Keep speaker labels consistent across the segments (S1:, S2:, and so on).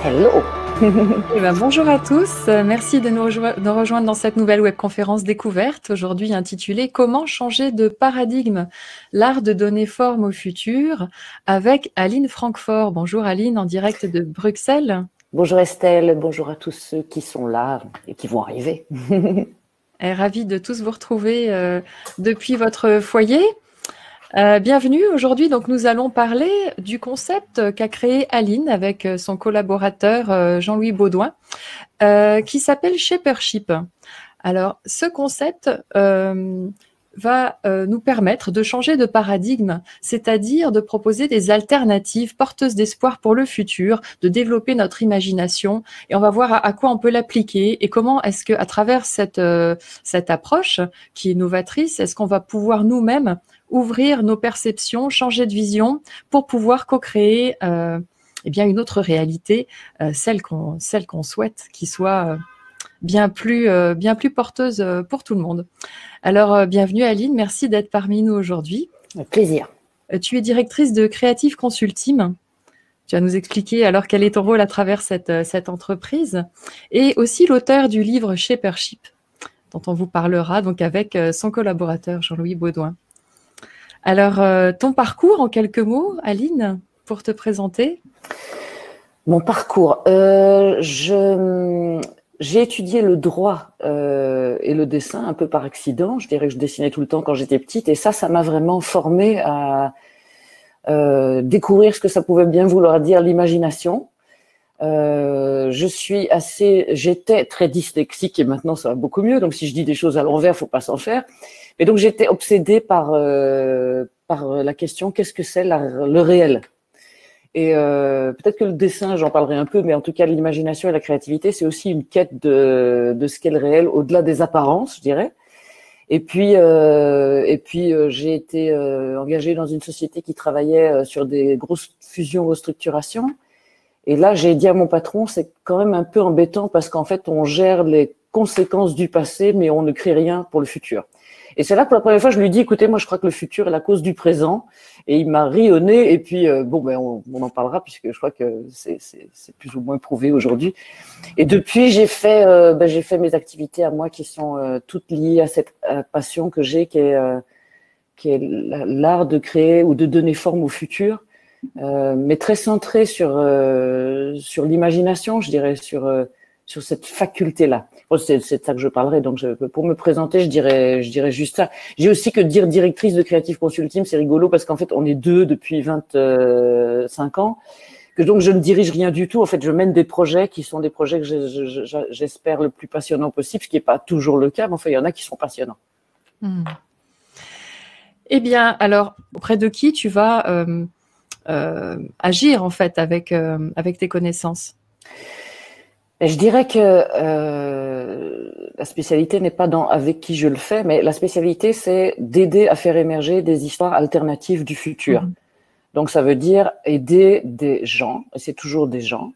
S1: Hello.
S2: Eh ben, bonjour à tous, merci de nous rejoindre dans cette nouvelle webconférence découverte, aujourd'hui intitulée Comment changer de paradigme, l'art de donner forme au futur, avec Aline Francfort. Bonjour Aline, en direct de Bruxelles.
S1: Bonjour Estelle, bonjour à tous ceux qui sont là et qui vont arriver.
S2: Ravie de tous vous retrouver depuis votre foyer. Bienvenue. Aujourd'hui, donc, nous allons parler du concept qu'a créé Aline avec son collaborateur Jean-Louis Baudouin, qui s'appelle Shapership. Alors, ce concept va nous permettre de changer de paradigme, c'est-à-dire de proposer des alternatives porteuses d'espoir pour le futur, de développer notre imagination, et on va voir à quoi on peut l'appliquer et comment est-ce que, à travers cette approche qui est novatrice, est-ce qu'on va pouvoir nous-mêmes ouvrir nos perceptions, changer de vision pour pouvoir co-créer eh bien une autre réalité, celle qu'on souhaite, qui soit bien plus porteuse pour tout le monde. Alors, bienvenue Aline, merci d'être parmi nous aujourd'hui.
S1: Avec plaisir.
S2: Tu es directrice de Creative Consulting. Tu vas nous expliquer alors quel est ton rôle à travers cette entreprise, et aussi l'auteur du livre Shapership, dont on vous parlera donc avec son collaborateur Jean-Louis Baudouin. Alors, ton parcours en quelques mots, Aline, pour te présenter?
S1: Mon parcours, j'ai étudié le droit et le dessin un peu par accident. Je dirais que je dessinais tout le temps quand j'étais petite, et ça m'a vraiment formée à découvrir ce que ça pouvait bien vouloir dire l'imagination. J'étais très dyslexique, et maintenant ça va beaucoup mieux. Donc si je dis des choses à l'envers, faut pas s'en faire. Et donc j'étais obsédée par la question qu'est-ce que c'est le réel. Et peut-être que le dessin, j'en parlerai un peu, mais en tout cas l'imagination et la créativité, c'est aussi une quête de ce qu'est le réel, au-delà des apparences, je dirais. Et puis j'ai été engagée dans une société qui travaillait sur des grosses fusions, restructurations. Et là, j'ai dit à mon patron, c'est quand même un peu embêtant parce qu'en fait, on gère les conséquences du passé, mais on ne crée rien pour le futur. Et c'est là que pour la première fois, je lui dis, écoutez, moi, je crois que le futur est la cause du présent. Et il m'a ri au nez. Et puis, on en parlera puisque je crois que c'est plus ou moins prouvé aujourd'hui. Et depuis, j'ai fait mes activités à moi qui sont toutes liées à cette passion que j'ai, qui est l'art de créer ou de donner forme au futur. Mais très centré sur l'imagination, je dirais, sur cette faculté-là. Bon, c'est de ça que je parlerai. Donc, pour me présenter, je dirais juste ça. J'ai aussi que dire directrice de Creative Consulting, c'est rigolo parce qu'en fait, on est deux depuis 25 ans. Donc, je ne dirige rien du tout. En fait, je mène des projets qui sont des projets que j'espère le plus passionnants possible, ce qui n'est pas toujours le cas, mais enfin, il y en a qui sont passionnants.
S2: Eh bien, alors, auprès de qui tu vas agir en fait avec tes connaissances?
S1: Je dirais que la spécialité n'est pas dans avec qui je le fais, mais la spécialité, c'est d'aider à faire émerger des histoires alternatives du futur. Donc, ça veut dire aider des gens, et c'est toujours des gens,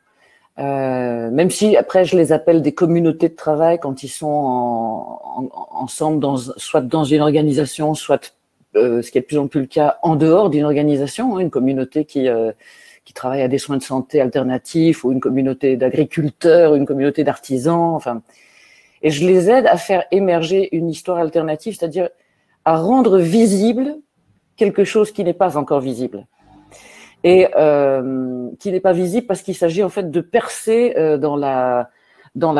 S1: même si après, je les appelle des communautés de travail quand ils sont ensemble, soit dans une organisation, soit, ce qui est de plus en plus le cas, en dehors d'une organisation, une communauté qui travaille à des soins de santé alternatifs, ou une communauté d'agriculteurs, une communauté d'artisans, enfin. Et je les aide à faire émerger une histoire alternative, c'est-à-dire à rendre visible quelque chose qui n'est pas encore visible. Et qui n'est pas visible parce qu'il s'agit en fait de percer dans la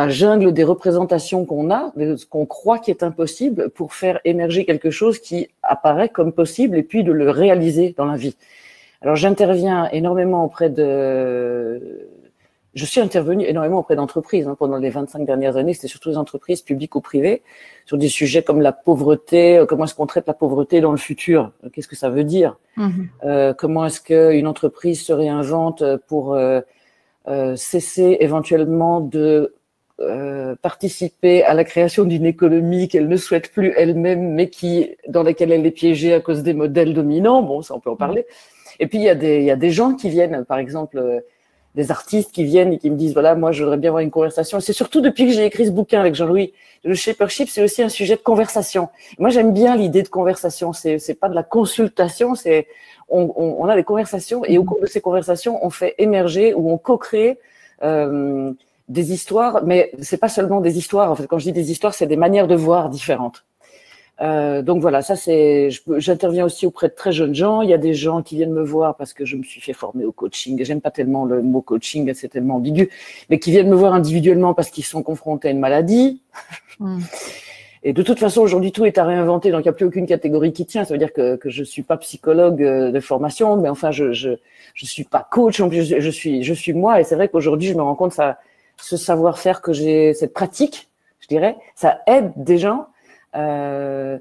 S1: jungle des représentations qu'on a, de ce qu'on croit qui est impossible, pour faire émerger quelque chose qui apparaît comme possible, et puis de le réaliser dans la vie. Alors, j'interviens énormément je suis intervenue énormément auprès d'entreprises pendant les 25 dernières années. C'était surtout des entreprises publiques ou privées sur des sujets comme la pauvreté. Comment est-ce qu'on traite la pauvreté dans le futur? Qu'est-ce que ça veut dire? Comment est-ce qu'une entreprise se réinvente pour cesser éventuellement de participer à la création d'une économie qu'elle ne souhaite plus elle-même, mais dans laquelle elle est piégée à cause des modèles dominants? Bon, ça, on peut en parler. Et puis, il y a des gens qui viennent, par exemple, des artistes qui viennent et qui me disent, voilà, moi, je voudrais bien avoir une conversation. C'est surtout depuis que j'ai écrit ce bouquin avec Jean-Louis. Le Shapership, c'est aussi un sujet de conversation. Moi, j'aime bien l'idée de conversation. C'est pas de la consultation, on a des conversations, et au cours de ces conversations, on fait émerger ou on co-crée des histoires, mais c'est pas seulement des histoires. En fait, quand je dis des histoires, c'est des manières de voir différentes. Donc voilà, ça c'est. J'interviens aussi auprès de très jeunes gens. Il y a des gens qui viennent me voir parce que je me suis fait former au coaching. J'aime pas tellement le mot coaching, c'est tellement ambigu, mais qui viennent me voir individuellement parce qu'ils sont confrontés à une maladie. Et de toute façon, aujourd'hui, tout est à réinventer, donc il n'y a plus aucune catégorie qui tient. Ça veut dire que je suis pas psychologue de formation, mais enfin, je suis pas coach, en plus, je suis moi. Et c'est vrai qu'aujourd'hui, je me rends compte ça, ce savoir-faire que j'ai, cette pratique, je dirais, ça aide des gens à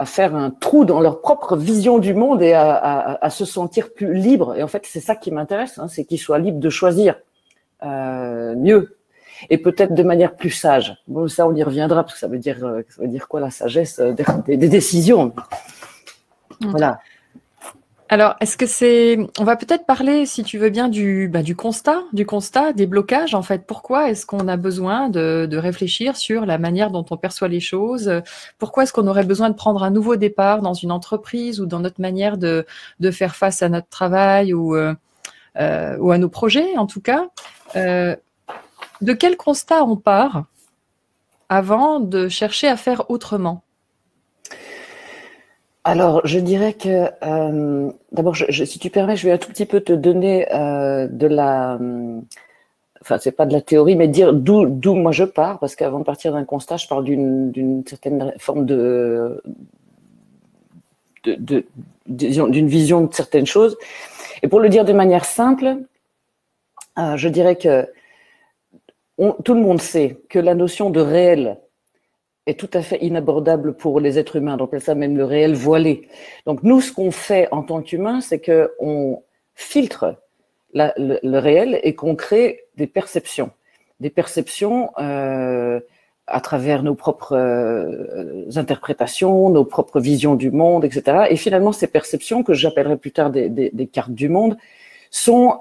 S1: faire un trou dans leur propre vision du monde et à se sentir plus libre. Et en fait, c'est ça qui m'intéresse, hein, c'est qu'ils soient libres de choisir mieux. Et peut-être de manière plus sage. Bon, ça, on y reviendra, parce que ça veut dire quoi, la sagesse des décisions. Voilà.
S2: Alors, on va peut-être parler, si tu veux bien, du constat, des blocages, en fait. Pourquoi est-ce qu'on a besoin de réfléchir sur la manière dont on perçoit les choses? Pourquoi est-ce qu'on aurait besoin de prendre un nouveau départ dans une entreprise ou dans notre manière de faire face à notre travail ou à nos projets, en tout cas? De quel constat on part avant de chercher à faire autrement?
S1: Alors, je dirais que, d'abord, si tu permets, je vais un tout petit peu te donner enfin, c'est pas de la théorie, mais dire d'où moi je pars, parce qu'avant de partir d'un constat, je parle d'une certaine forme d'une vision de certaines choses. Et pour le dire de manière simple, je dirais que tout le monde sait que la notion de réel est tout à fait inabordable pour les êtres humains. Donc, on appelle ça même le réel voilé. Donc, nous, ce qu'on fait en tant qu'humains, c'est qu'on filtre le réel et qu'on crée des perceptions. Des perceptions à travers nos propres interprétations, nos propres visions du monde, etc. Et finalement, ces perceptions, que j'appellerai plus tard des cartes du monde, sont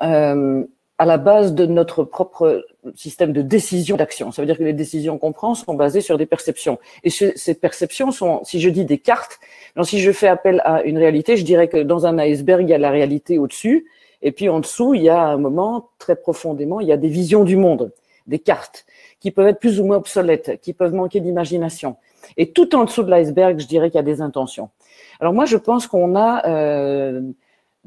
S1: à la base de notre propre système de décision d'action. Ça veut dire que les décisions qu'on prend sont basées sur des perceptions. Et ces perceptions sont, si je dis des cartes, donc si je fais appel à une réalité, je dirais que dans un iceberg, il y a la réalité au-dessus, et puis en dessous, il y a un moment, très profondément, il y a des visions du monde, des cartes, qui peuvent être plus ou moins obsolètes, qui peuvent manquer d'imagination. Et tout en dessous de l'iceberg, je dirais qu'il y a des intentions. Alors moi, je pense qu'on a...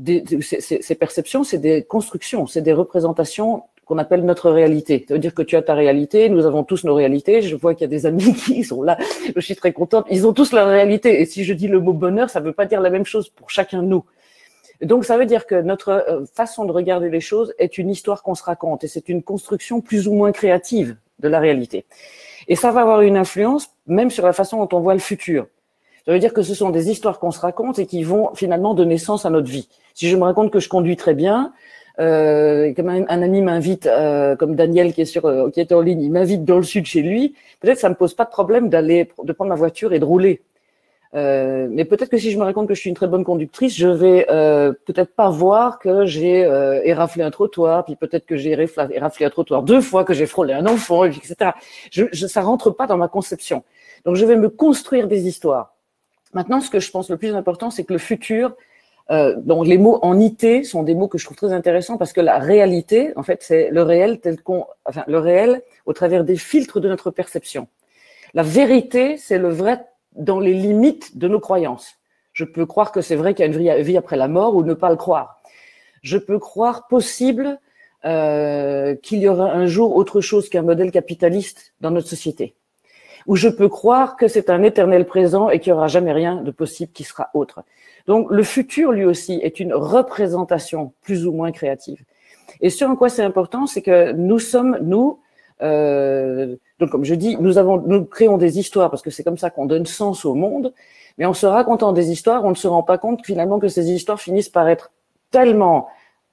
S1: ces perceptions, c'est des constructions, c'est des représentations qu'on appelle notre réalité. Ça veut dire que tu as ta réalité, nous avons tous nos réalités. Je vois qu'il y a des amis qui sont là, je suis très contente. Ils ont tous leur réalité. Et si je dis le mot bonheur, ça ne veut pas dire la même chose pour chacun de nous. Donc ça veut dire que notre façon de regarder les choses est une histoire qu'on se raconte et c'est une construction plus ou moins créative de la réalité. Et ça va avoir une influence même sur la façon dont on voit le futur. Ça veut dire que ce sont des histoires qu'on se raconte et qui vont finalement donner sens à notre vie. Si je me raconte que je conduis très bien, comme un ami m'invite, comme Daniel qui est en ligne, il m'invite dans le sud chez lui, peut-être ça me pose pas de problème de prendre ma voiture et de rouler. Mais peut-être que si je me raconte que je suis une très bonne conductrice, je vais peut-être pas voir que j'ai éraflé un trottoir, puis peut-être que j'ai éraflé un trottoir 2 fois, que j'ai frôlé un enfant, etc. Ça rentre pas dans ma conception. Donc je vais me construire des histoires. Maintenant, ce que je pense le plus important, c'est que le futur, donc les mots en IT sont des mots que je trouve très intéressants parce que la réalité, en fait, c'est le réel le réel au travers des filtres de notre perception. La vérité, c'est le vrai dans les limites de nos croyances. Je peux croire que c'est vrai qu'il y a une vie après la mort ou ne pas le croire. Je peux croire possible qu'il y aura un jour autre chose qu'un modèle capitaliste dans notre société. Ou je peux croire que c'est un éternel présent et qu'il n'y aura jamais rien de possible qui sera autre. Donc, le futur, lui aussi, est une représentation plus ou moins créative. Et ce en quoi c'est important, c'est que nous sommes, donc comme je dis, nous créons des histoires parce que c'est comme ça qu'on donne sens au monde, mais en se racontant des histoires, on ne se rend pas compte finalement que ces histoires finissent par être tellement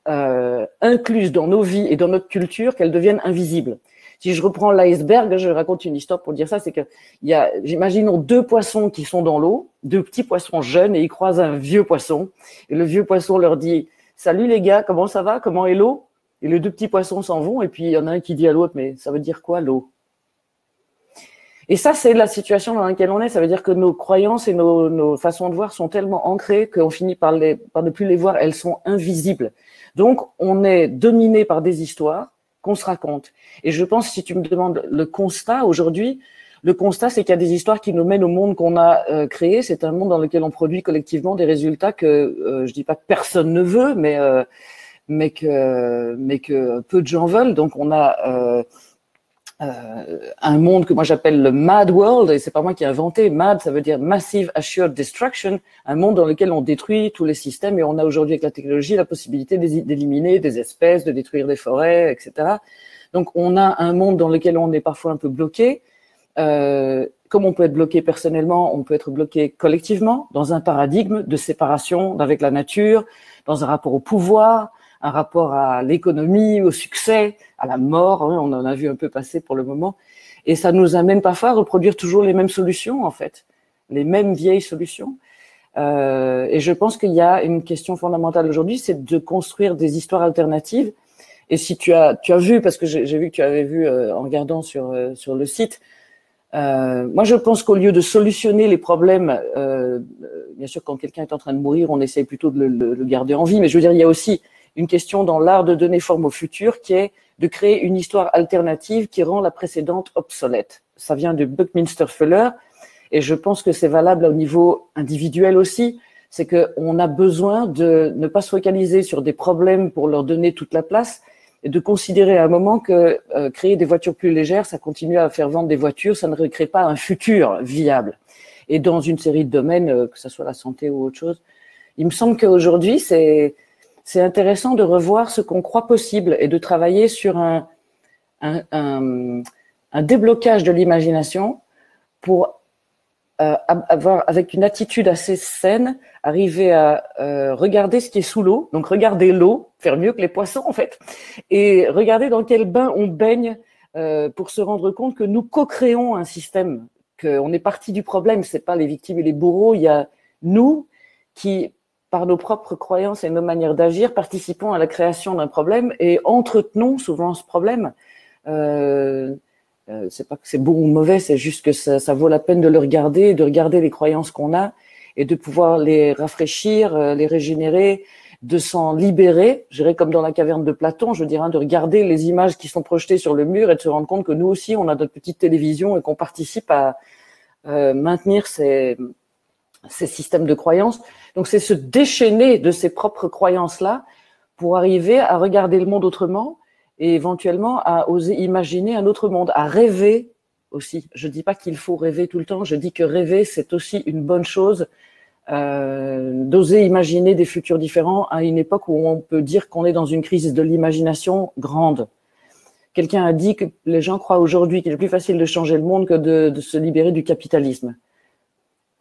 S1: incluses dans nos vies et dans notre culture qu'elles deviennent invisibles. Si je reprends l'iceberg, je raconte une histoire pour dire ça, c'est que imaginons 2 poissons qui sont dans l'eau, 2 petits poissons jeunes, et ils croisent un vieux poisson. Et le vieux poisson leur dit « Salut les gars, comment ça va? Comment est l'eau ?» Et les 2 petits poissons s'en vont, et puis il y en a un qui dit à l'autre « Mais ça veut dire quoi l'eau ?» Et ça, c'est la situation dans laquelle on est. Ça veut dire que nos croyances et nos façons de voir sont tellement ancrées qu'on finit par ne plus les voir. Elles sont invisibles. Donc, on est dominé par des histoires qu'on se raconte. Et je pense, si tu me demandes le constat aujourd'hui, le constat, c'est qu'il y a des histoires qui nous mènent au monde qu'on a créé. C'est un monde dans lequel on produit collectivement des résultats que je dis pas que personne ne veut, mais que peu de gens veulent. Donc on a un monde que moi j'appelle le Mad World, et c'est pas moi qui ai inventé. Mad, ça veut dire Massive Assured Destruction, un monde dans lequel on détruit tous les systèmes, et on a aujourd'hui avec la technologie la possibilité d'éliminer des espèces, de détruire des forêts, etc. Donc on a un monde dans lequel on est parfois un peu bloqué. Comme on peut être bloqué personnellement, on peut être bloqué collectivement dans un paradigme de séparation avec la nature, dans un rapport au pouvoir, un rapport à l'économie, au succès, à la mort, hein, on en a vu un peu passer pour le moment, et ça nous amène parfois à reproduire toujours les mêmes solutions en fait, les mêmes vieilles solutions. Et je pense qu'il y a une question fondamentale aujourd'hui, c'est de construire des histoires alternatives. Et si tu as vu, parce que j'ai vu que tu avais vu en regardant sur le site, moi je pense qu'au lieu de solutionner les problèmes, bien sûr quand quelqu'un est en train de mourir, on essaie plutôt de le garder en vie, mais je veux dire il y a aussi une question dans l'art de donner forme au futur qui est de créer une histoire alternative qui rend la précédente obsolète. Ça vient de Buckminster Fuller et je pense que c'est valable au niveau individuel aussi. C'est qu'on a besoin de ne pas se focaliser sur des problèmes pour leur donner toute la place et de considérer à un moment que créer des voitures plus légères, ça continue à faire vendre des voitures, ça ne recrée pas un futur viable. Et dans une série de domaines, que ce soit la santé ou autre chose, il me semble qu'aujourd'hui, c'est intéressant de revoir ce qu'on croit possible et de travailler sur un déblocage de l'imagination pour avoir, avec une attitude assez saine, arriver à regarder ce qui est sous l'eau, donc regarder l'eau, faire mieux que les poissons en fait, et regarder dans quel bain on baigne pour se rendre compte que nous co-créons un système, qu'on est parti du problème, c'est pas les victimes et les bourreaux, il y a nous qui par nos propres croyances et nos manières d'agir, participons à la création d'un problème et entretenons souvent ce problème. C'est pas que c'est bon ou mauvais, c'est juste que ça vaut la peine de le regarder, de regarder les croyances qu'on a et de pouvoir les rafraîchir, les régénérer, de s'en libérer. Je dirais comme dans la caverne de Platon, je dirais, de regarder les images qui sont projetées sur le mur et de se rendre compte que nous aussi, on a notre petite télévision et qu'on participe à maintenir ces systèmes de croyances. Donc, c'est se déchaîner de ses propres croyances-là pour arriver à regarder le monde autrement et éventuellement à oser imaginer un autre monde, à rêver aussi. Je dis pas qu'il faut rêver tout le temps, je dis que rêver, c'est aussi une bonne chose, d'oser imaginer des futurs différents à une époque où on peut dire qu'on est dans une crise de l'imagination grande. Quelqu'un a dit que les gens croient aujourd'hui qu'il est plus facile de changer le monde que de se libérer du capitalisme.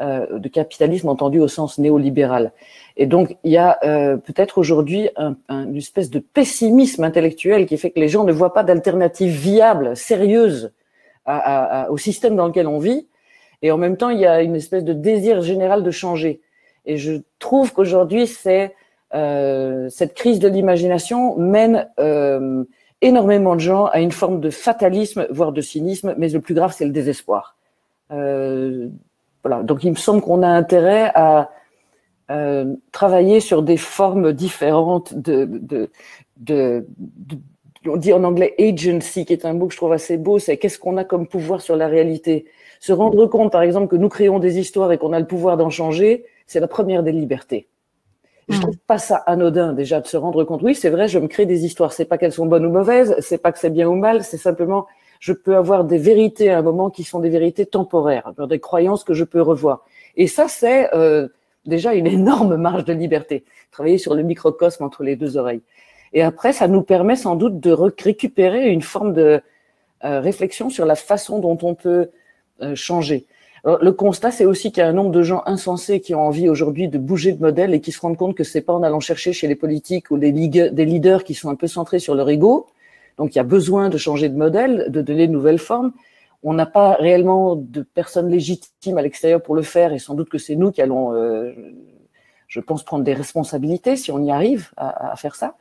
S1: De capitalisme entendu au sens néolibéral. Et donc, il y a peut-être aujourd'hui une espèce de pessimisme intellectuel qui fait que les gens ne voient pas d'alternative viable, sérieuse au système dans lequel on vit. Et en même temps, il y a une espèce de désir général de changer. Et je trouve qu'aujourd'hui, cette crise de l'imagination mène énormément de gens à une forme de fatalisme, voire de cynisme, mais le plus grave, c'est le désespoir. Voilà. Donc, il me semble qu'on a intérêt à travailler sur des formes différentes on dit en anglais agency, qui est un mot que je trouve assez beau, c'est qu'est-ce qu'on a comme pouvoir sur la réalité. Se rendre compte, par exemple, que nous créons des histoires et qu'on a le pouvoir d'en changer, c'est la première des libertés. Je trouve pas ça anodin, déjà, de se rendre compte, oui, c'est vrai, je me crée des histoires, c'est pas qu'elles sont bonnes ou mauvaises, c'est pas que c'est bien ou mal, c'est simplement, je peux avoir des vérités à un moment qui sont des vérités temporaires, des croyances que je peux revoir. Et ça, c'est déjà une énorme marge de liberté. Travailler sur le microcosme entre les deux oreilles. Et après, ça nous permet sans doute de récupérer une forme de réflexion sur la façon dont on peut changer. Alors, le constat, c'est aussi qu'il y a un nombre de gens insensés qui ont envie aujourd'hui de bouger de modèle et qui se rendent compte que c'est pas en allant chercher chez les politiques ou des leaders qui sont un peu centrés sur leur ego. Donc, il y a besoin de changer de modèle, de donner de nouvelles formes. On n'a pas réellement de personnes légitimes à l'extérieur pour le faire et sans doute que c'est nous qui allons, je pense, prendre des responsabilités si on y arrive à faire ça.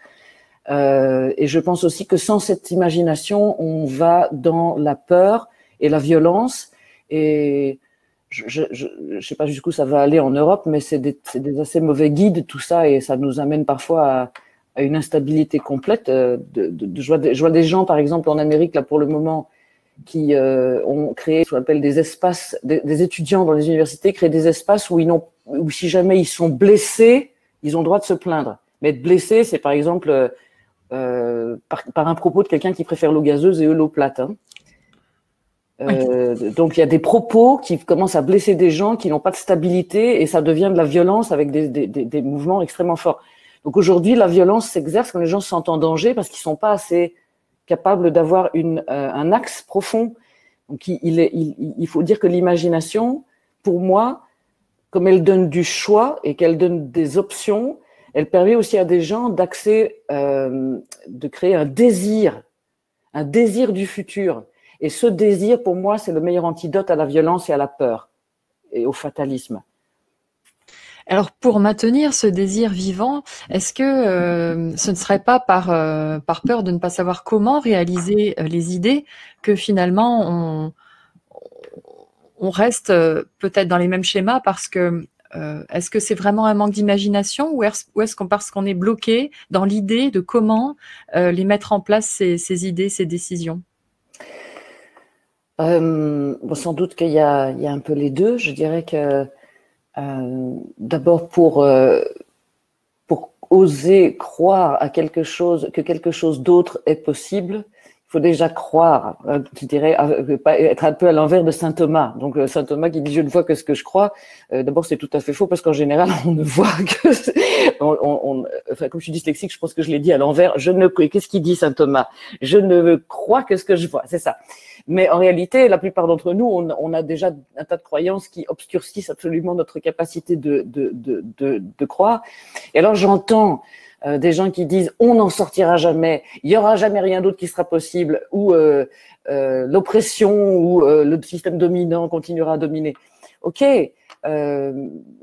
S1: Et je pense aussi que sans cette imagination, on va dans la peur et la violence. Et je sais pas jusqu'où ça va aller en Europe, mais c'est des assez mauvais guides tout ça, et ça nous amène parfois à une instabilité complète. Je vois des gens, par exemple, en Amérique, là, pour le moment, qui ont créé ce qu'on appelle des espaces, des étudiants dans les universités créent des espaces où si jamais ils sont blessés, ils ont le droit de se plaindre. Mais être blessé, c'est par exemple par un propos de quelqu'un qui préfère l'eau gazeuse et eux l'eau plate. Hein. Donc il y a des propos qui commencent à blesser des gens qui n'ont pas de stabilité et ça devient de la violence avec des mouvements extrêmement forts. Donc aujourd'hui, la violence s'exerce quand les gens se sentent en danger parce qu'ils sont pas assez capables d'avoir un axe profond. Donc il faut dire que l'imagination, pour moi, comme elle donne du choix et qu'elle donne des options, elle permet aussi à des gens de créer un désir du futur. Et ce désir, pour moi, c'est le meilleur antidote à la violence et à la peur et au fatalisme.
S2: Alors, pour maintenir ce désir vivant, est-ce que ce ne serait pas par peur de ne pas savoir comment réaliser les idées que finalement on reste peut-être dans les mêmes schémas parce que est-ce que c'est vraiment un manque d'imagination ou est-ce parce qu'on est bloqué dans l'idée de comment les mettre en place, ces idées, ces décisions?
S1: Sans doute qu'il y a un peu les deux. Je dirais que d'abord pour oser croire à que quelque chose d'autre est possible, il faut déjà croire, je dirais, être un peu à l'envers de saint Thomas. Donc saint Thomas qui dit « je ne vois que ce que je crois », d'abord c'est tout à fait faux parce qu'en général on ne voit que… enfin, comme je suis dyslexique, je pense que je l'ai dit à l'envers. Qu'est-ce qu'il dit saint Thomas? Je ne crois que ce que je vois, c'est ça. Mais en réalité, la plupart d'entre nous, on a déjà un tas de croyances qui obscurcissent absolument notre capacité de croire. Et alors j'entends des gens qui disent on n'en sortira jamais, il y aura jamais rien d'autre qui sera possible, ou l'oppression ou le système dominant continuera à dominer. Ok, je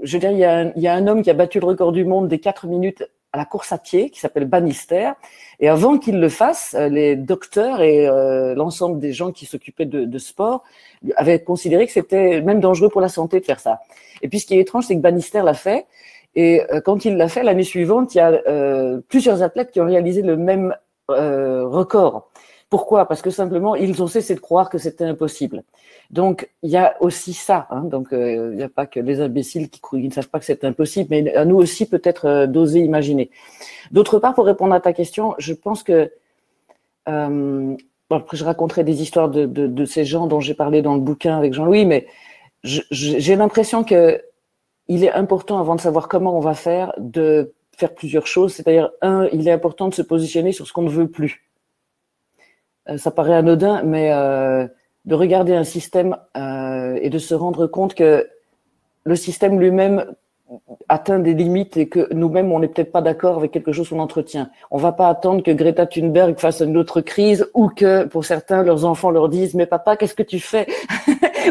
S1: veux dire, il y a un homme qui a battu le record du monde des 4 minutes à la course à pied, qui s'appelle Bannister, et avant qu'il le fasse, les docteurs et l'ensemble des gens qui s'occupaient de sport avaient considéré que c'était même dangereux pour la santé de faire ça. Et puis ce qui est étrange, c'est que Bannister l'a fait, et quand il l'a fait, l'année suivante, il y a plusieurs athlètes qui ont réalisé le même record. Pourquoi? Parce que simplement, ils ont cessé de croire que c'était impossible. Donc, il y a aussi ça. Hein. Donc, il n'y a pas que les imbéciles qui ne savent pas que c'est impossible, mais à nous aussi peut-être d'oser imaginer. D'autre part, pour répondre à ta question, je pense que après, je raconterai des histoires de ces gens dont j'ai parlé dans le bouquin avec Jean-Louis, mais j'ai l'impression que il est important, avant de savoir comment on va faire, de faire plusieurs choses. C'est-à-dire, il est important de se positionner sur ce qu'on ne veut plus. Ça paraît anodin, mais de regarder un système et de se rendre compte que le système lui-même atteint des limites et que nous-mêmes, on n'est peut-être pas d'accord avec quelque chose qu'on entretient. On va pas attendre que Greta Thunberg fasse une autre crise ou que, pour certains, leurs enfants leur disent « Mais papa, qu'est-ce que tu fais ?»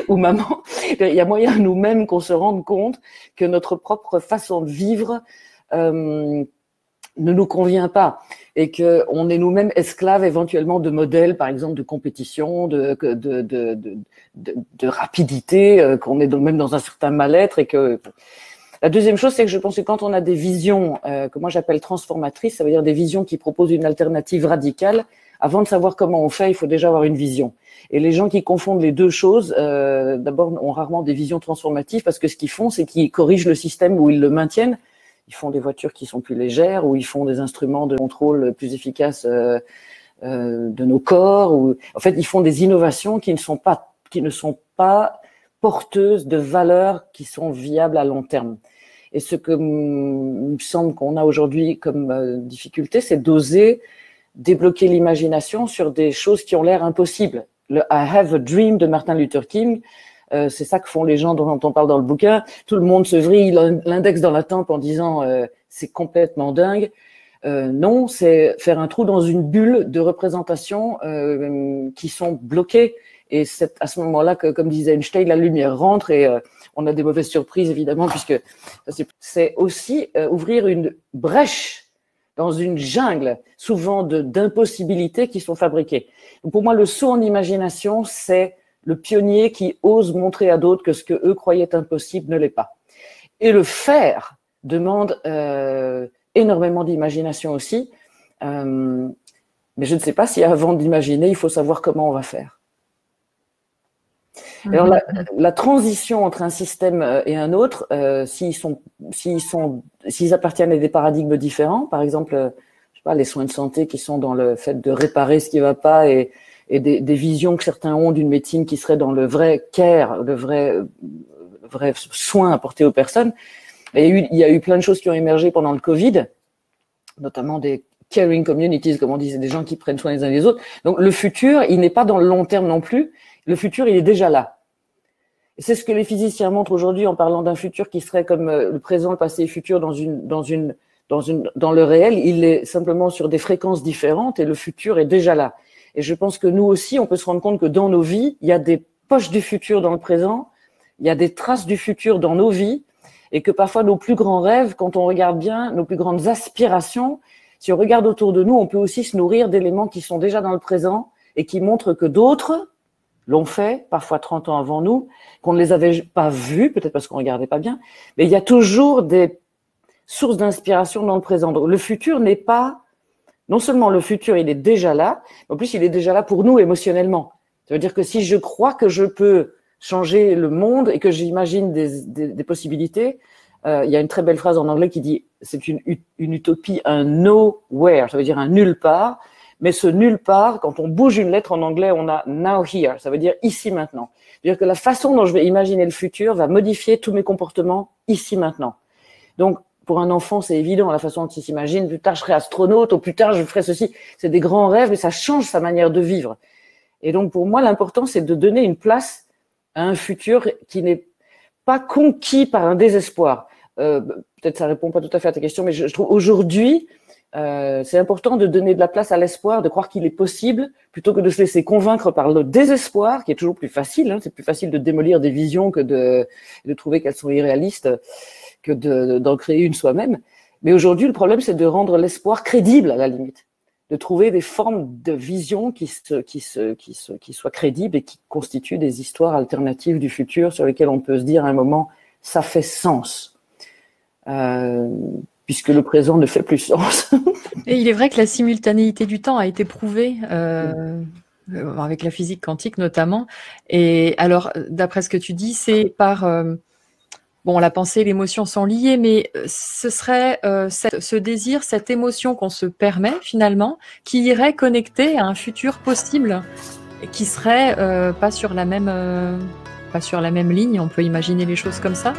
S1: ou « Maman ». Il y a moyen nous-mêmes qu'on se rende compte que notre propre façon de vivre ne nous convient pas et que on est nous-mêmes esclaves éventuellement de modèles, par exemple de compétition, de rapidité, qu'on est même dans un certain mal-être et que… La deuxième chose, c'est que je pense que quand on a des visions que moi j'appelle transformatrices, ça veut dire des visions qui proposent une alternative radicale, avant de savoir comment on fait, il faut déjà avoir une vision. Et les gens qui confondent les deux choses, d'abord, ont rarement des visions transformatives parce que ce qu'ils font, c'est qu'ils corrigent le système où ils le maintiennent. Ils font des voitures qui sont plus légères, ou ils font des instruments de contrôle plus efficaces de nos corps. Ou… En fait, ils font des innovations qui ne sont pas porteuses de valeurs qui sont viables à long terme. Et ce que il me semble qu'on a aujourd'hui comme difficulté, c'est d'oser débloquer l'imagination sur des choses qui ont l'air impossibles. Le I Have a Dream de Martin Luther King, c'est ça que font les gens dont on parle dans le bouquin. Tout le monde se vrille l'index dans la tempe en disant c'est complètement dingue. Non, c'est faire un trou dans une bulle de représentation qui sont bloquées. Et c'est à ce moment-là que, comme disait Einstein, la lumière rentre et on a des mauvaises surprises évidemment, puisque c'est aussi ouvrir une brèche dans une jungle, souvent d'impossibilités qui sont fabriquées. Donc pour moi, le saut en imagination, c'est le pionnier qui ose montrer à d'autres que ce que eux croyaient impossible ne l'est pas. Et le faire demande énormément d'imagination aussi. Mais je ne sais pas si avant d'imaginer, il faut savoir comment on va faire. Alors, la transition entre un système et un autre, s'ils appartiennent à des paradigmes différents, par exemple, je sais pas, les soins de santé qui sont dans le fait de réparer ce qui ne va pas et des visions que certains ont d'une médecine qui serait dans le vrai care, le vrai soin apporté aux personnes. Et il y a eu plein de choses qui ont émergé pendant le Covid, notamment des caring communities, comme on disait, des gens qui prennent soin les uns des autres. Donc le futur, il n'est pas dans le long terme non plus. Le futur, il est déjà là. Et c'est ce que les physiciens montrent aujourd'hui en parlant d'un futur qui serait comme le présent, le passé et le futur dans le réel. Il est simplement sur des fréquences différentes et le futur est déjà là. Et je pense que nous aussi, on peut se rendre compte que dans nos vies, il y a des poches du futur dans le présent, il y a des traces du futur dans nos vies, et que parfois nos plus grands rêves, quand on regarde bien, nos plus grandes aspirations, si on regarde autour de nous, on peut aussi se nourrir d'éléments qui sont déjà dans le présent et qui montrent que d'autres l'ont fait, parfois 30 ans avant nous, qu'on ne les avait pas vus, peut-être parce qu'on ne regardait pas bien, mais il y a toujours des sources d'inspiration dans le présent. Donc le futur n'est pas... Non seulement le futur, il est déjà là, mais en plus, il est déjà là pour nous émotionnellement. Ça veut dire que si je crois que je peux changer le monde et que j'imagine des possibilités, il y a une très belle phrase en anglais qui dit c'est une utopie, un nowhere, ça veut dire un nulle part, mais ce nulle part, quand on bouge une lettre en anglais, on a now here, ça veut dire ici maintenant. C'est-à-dire que la façon dont je vais imaginer le futur va modifier tous mes comportements ici maintenant. Donc, pour un enfant, c'est évident, la façon dont il s'imagine, plus tard je serai astronaute, ou plus tard je ferai ceci. C'est des grands rêves, mais ça change sa manière de vivre. Et donc, pour moi, l'important, c'est de donner une place à un futur qui n'est pas conquis par un désespoir. Peut-être ça répond pas tout à fait à ta question, mais je trouve aujourd'hui, c'est important de donner de la place à l'espoir, de croire qu'il est possible, plutôt que de se laisser convaincre par le désespoir, qui est toujours plus facile. Hein, c'est plus facile de démolir des visions que de trouver qu'elles sont irréalistes, que d'en créer une soi-même. Mais aujourd'hui, le problème, c'est de rendre l'espoir crédible, à la limite. De trouver des formes de vision qui soient crédibles et qui constituent des histoires alternatives du futur sur lesquelles on peut se dire à un moment, ça fait sens. Puisque le présent ne fait plus sens.
S2: Et il est vrai que la simultanéité du temps a été prouvée avec la physique quantique notamment. Et alors, d'après ce que tu dis, c'est par... bon, la pensée et l'émotion sont liées, mais ce serait ce désir, cette émotion qu'on se permet finalement, qui irait connecter à un futur possible, qui serait pas sur la même ligne. On peut imaginer les choses comme ça.